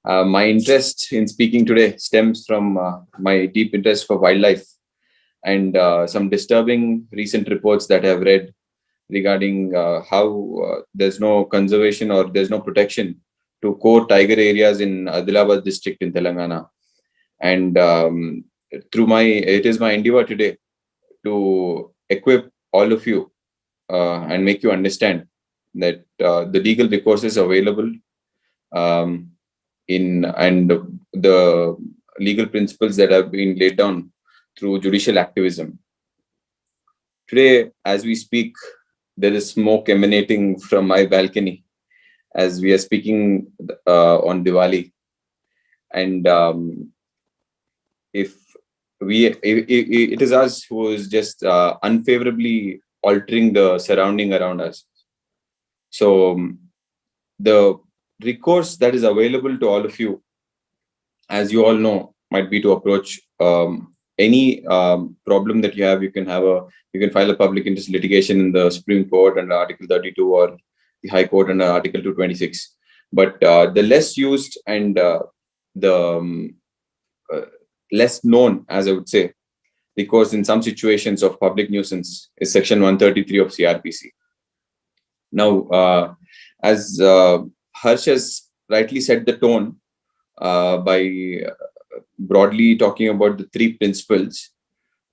My interest in speaking today stems from my deep interest for wildlife and some disturbing recent reports that I've read regarding how there's no conservation or there's no protection to core tiger areas in Adilabad district in Telangana. And it is my endeavor today to equip all of you and make you understand that the legal recourses available um, in and the legal principles that have been laid down through judicial activism. Today, as we speak, there is smoke emanating from my balcony as we are speaking on Diwali. And if it is us who is just unfavorably altering the surrounding around us. So the recourse that is available to all of you, as you all know, might be to approach any problem that you have. You can file a public interest litigation in the Supreme Court under Article 32 or the High Court under Article 226. But the less used and the less known, as I would say, recourse in some situations of public nuisance is Section 133 of CRPC. Now, as Harsh has rightly set the tone by broadly talking about the three principles.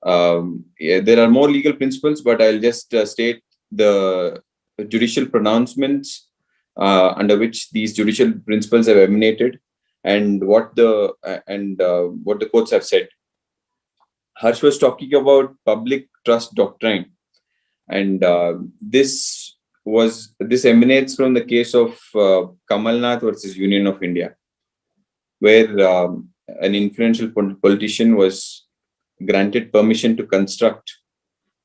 There are more legal principles, but I'll just state the judicial pronouncements under which these judicial principles have emanated and what the courts have said. Harsh was talking about public trust doctrine, and this emanates from the case of Kamalnath versus Union of India, where an influential politician was granted permission to construct,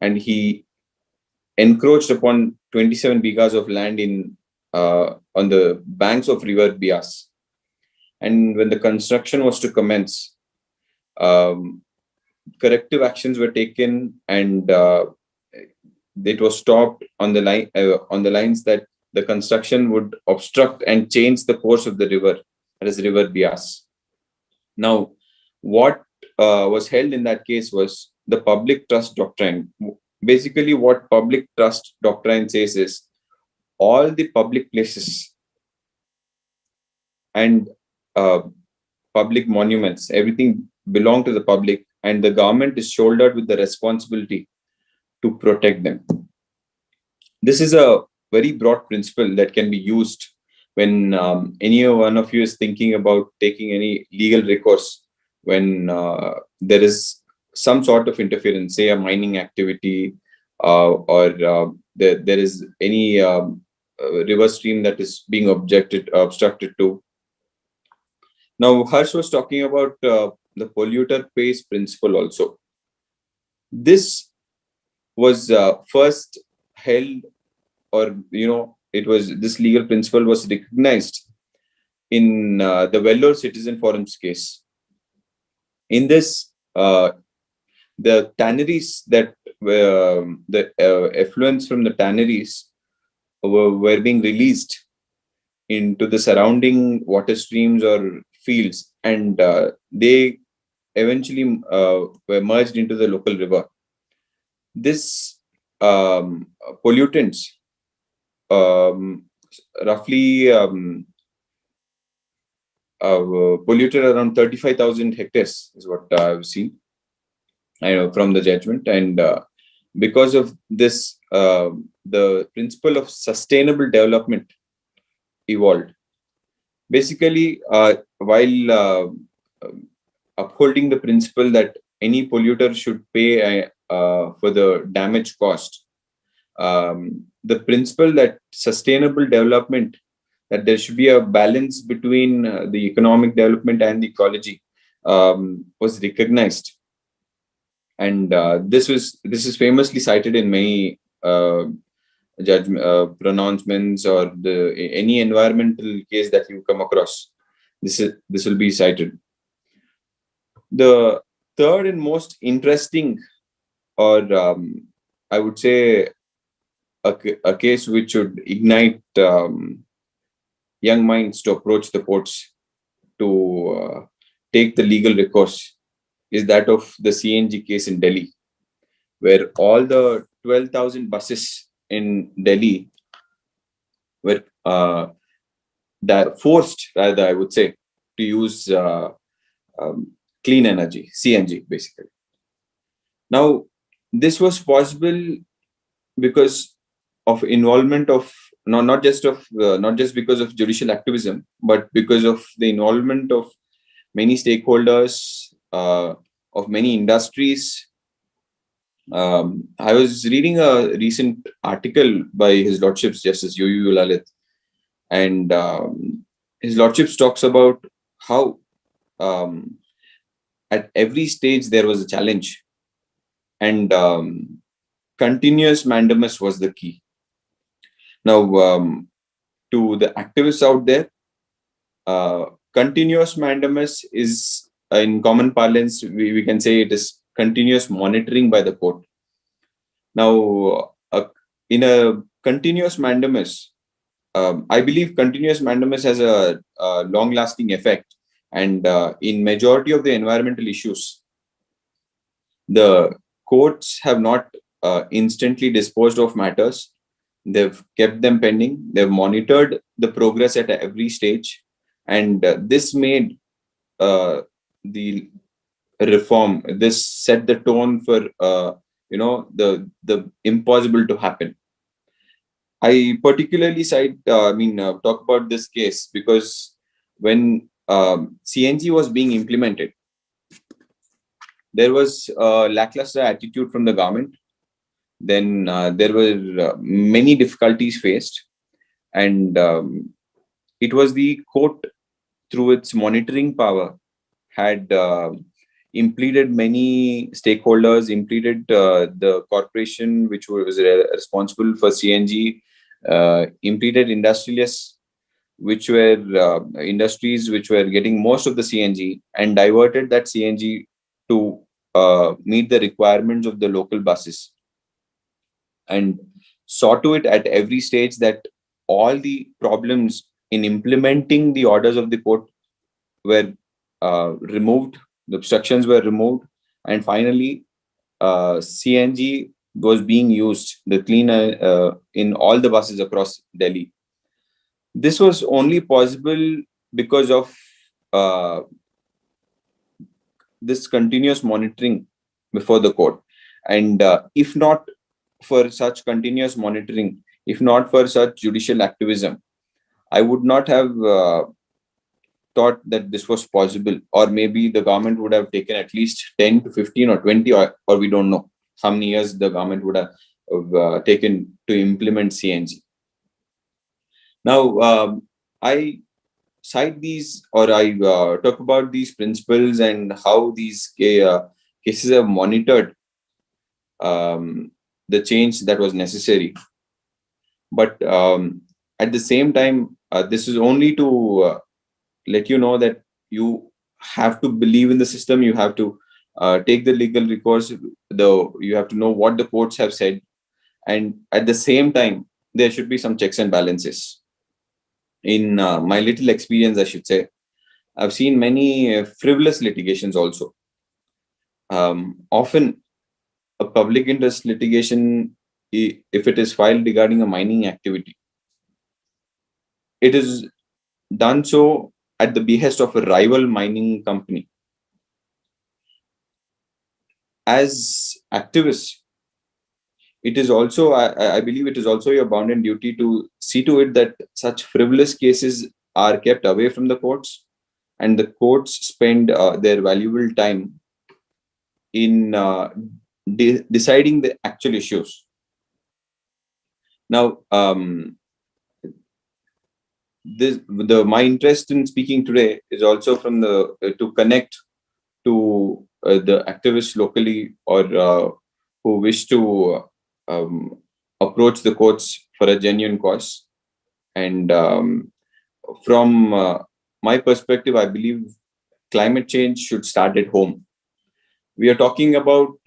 and he encroached upon 27 bighas of land on the banks of River Bias. And when the construction was to commence, corrective actions were taken, and it was stopped on the lines that the construction would obstruct and change the course of the river, that is River Bias. Now, what was held in that case was the public trust doctrine. Basically, what public trust doctrine says is all the public places and public monuments, everything belong to the public, and the government is shouldered with the responsibility to protect them. This is a very broad principle that can be used when any one of you is thinking about taking any legal recourse when there is some sort of interference, say a mining activity or there is any river stream that is being obstructed to. Now, Harsh was talking about the polluter pays principle also. This was first held, or this legal principle was recognized in the Vellore Citizen Forum's case. In this, the tanneries that the effluents from the tanneries were being released into the surrounding water streams or fields, and they eventually were merged into the local river. This pollutants roughly polluted around 35,000 hectares is what I've seen from the judgment. And because of this, the principle of sustainable development evolved. Basically, while upholding the principle that any polluter should pay for the damage cost, the principle that sustainable development, that there should be a balance between the economic development and the ecology, was recognized. And this is famously cited in many pronouncements or any environmental case that you come across. This will be cited. The third and most interesting, or I would say a case which should ignite young minds to approach the courts, to take the legal recourse is that of the CNG case in Delhi, where all the 12,000 buses in Delhi were forced, rather, I would say, to use clean energy, CNG, basically. Now, this was possible because of involvement of not just because of judicial activism, but because of the involvement of many stakeholders, of many industries. I was reading a recent article by His Lordship's Justice U. Lalit, and His Lordship's talks about how at every stage there was a challenge, and continuous mandamus was the key. Now, to the activists out there, continuous mandamus is, in common parlance, we can say it is continuous monitoring by the court. Now, in a continuous mandamus, I believe continuous mandamus has a long-lasting effect, and in majority of the environmental issues, the courts have not instantly disposed of matters. They've kept them pending. They've monitored the progress at every stage, and this made the reform. This set the tone for the impossible to happen. I particularly talk about this case because when CNG was being implemented, there was a lackluster attitude from the government. Then there were many difficulties faced, and it was the court, through its monitoring power, had implemented many stakeholders, implemented the corporation which was responsible for CNG, implemented industrialists, which were industries which were getting most of the CNG, and diverted that CNG to meet the requirements of the local buses, and saw to it at every stage that all the problems in implementing the orders of the court were removed, the obstructions were removed, and finally CNG was being used, the cleaner, in all the buses across Delhi. This was only possible because of this continuous monitoring before the court. And if not for such continuous monitoring, if not for such judicial activism, I would not have thought that this was possible, or maybe the government would have taken at least 10 to 15 or 20, or we don't know how many years the government would have taken to implement CNG. Now, I cite these, or I talk about these principles and how these cases have monitored the change that was necessary. But at the same time, this is only to let you know that you have to believe in the system. You have to take the legal recourse. You have to know what the courts have said, and at the same time, there should be some checks and balances. In my little experience, I should say, I've seen many frivolous litigations also. Often, a public interest litigation, if it is filed regarding a mining activity, it is done so at the behest of a rival mining company. As activists, it is also, I believe it is also your bounden duty to see to it that such frivolous cases are kept away from the courts, and the courts spend their valuable time in deciding the actual issues. Now, my interest in speaking today is also from to connect to the activists locally, or who wish to approach the courts for a genuine cause. And from my perspective, I believe climate change should start at home. We are talking about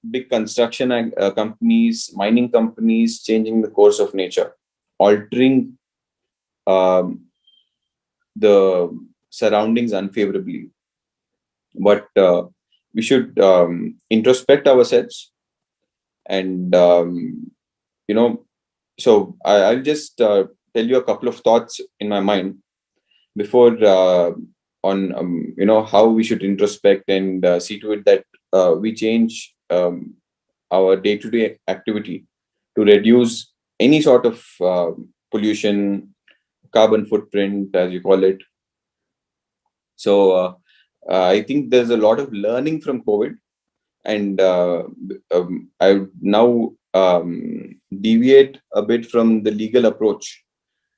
big construction companies, mining companies changing the course of nature, altering the surroundings unfavorably, but we should introspect ourselves and so I'll just tell you a couple of thoughts in my mind before on how we should introspect and see to it that we change our day-to-day activity to reduce any sort of pollution, carbon footprint, as you call it. So I think there's a lot of learning from COVID, and I would now deviate a bit from the legal approach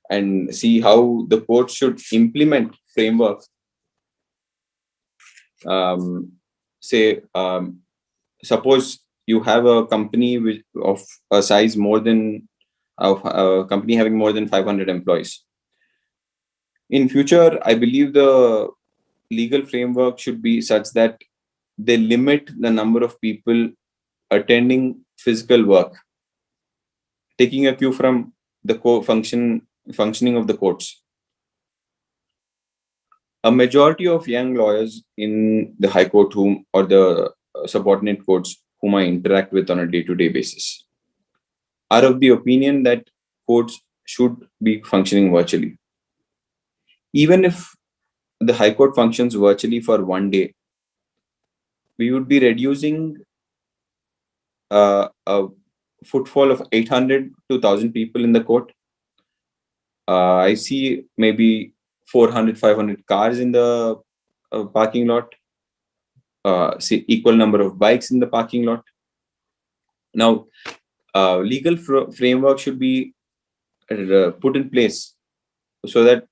and see how the court should implement framework. Say, suppose you have a company of a size more than of a company having more than 500 employees. In future, I believe the legal framework should be such that they limit the number of people attending physical work, taking a cue from the functioning of the courts. A majority of young lawyers in the High Court whom or the subordinate courts whom I interact with on a day-to-day basis are of the opinion that courts should be functioning virtually. Even if the High Court functions virtually for one day, we would be reducing a footfall of 800 to 1,000 people in the court. I see maybe 400, 500 cars in the parking lot, say equal number of bikes in the parking lot. Now, legal framework should be put in place so that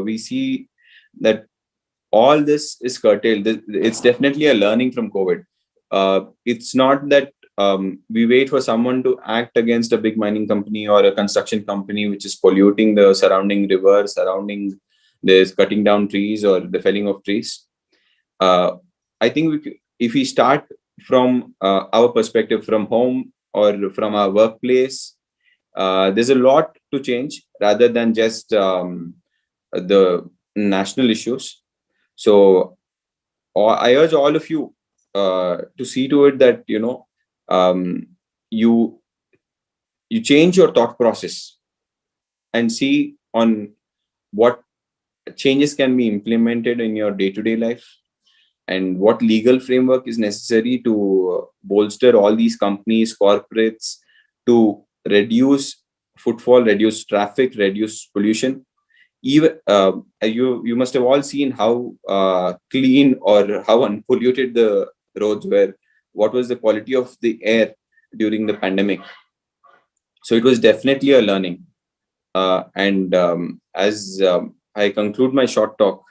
we see that all this is curtailed. It's definitely a learning from COVID. It's not that we wait for someone to act against a big mining company or a construction company which is polluting the surrounding river, surrounding this cutting down trees or the felling of trees. I think if we start from our perspective, from home or from our workplace, there's a lot to change rather than just the national issues. So I urge all of you to see to it that you change your thought process and see on what changes can be implemented in your day-to-day life and what legal framework is necessary to bolster all these companies, corporates, to reduce footfall, reduce traffic, reduce pollution. Even you must have all seen how clean or how unpolluted the roads were. What was the quality of the air during the pandemic? So it was definitely a learning. And as I conclude my short talk,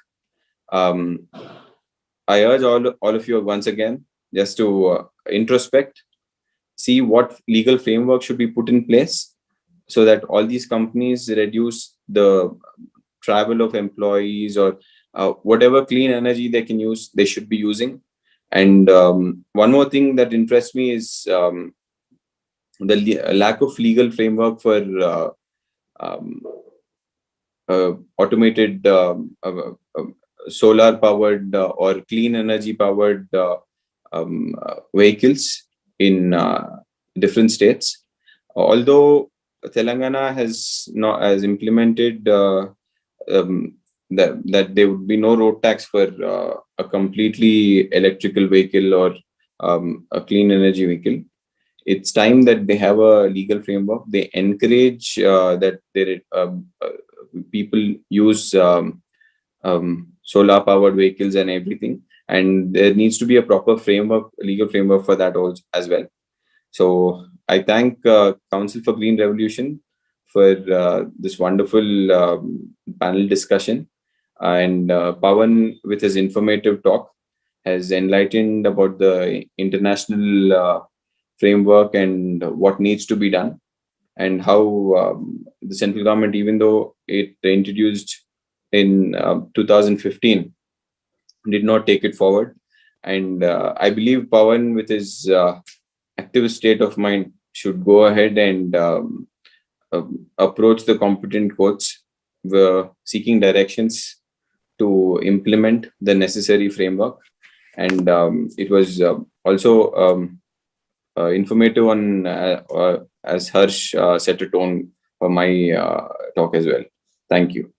I urge all of you once again just to introspect, see what legal framework should be put in place so that all these companies reduce the travel of employees or whatever clean energy they can use, they should be using. And one more thing that interests me is the lack of legal framework for automated solar powered or clean energy powered vehicles in different states. Although Telangana has implemented that there would be no road tax for a completely electrical vehicle or a clean energy vehicle. It's time that they have a legal framework. They encourage that people use solar powered vehicles and everything, and there needs to be a proper framework, legal framework for that also as well. So I thank Council for Green Revolution for this wonderful panel discussion, and Pawan with his informative talk has enlightened about the international framework and what needs to be done, and how the central government, even though it introduced in 2015, did not take it forward. And I believe Pawan, with his active state of mind, should go ahead and approach the competent courts, seeking directions to implement the necessary framework. And it was also informative on as Harsh set a tone for my talk as well. Thank you.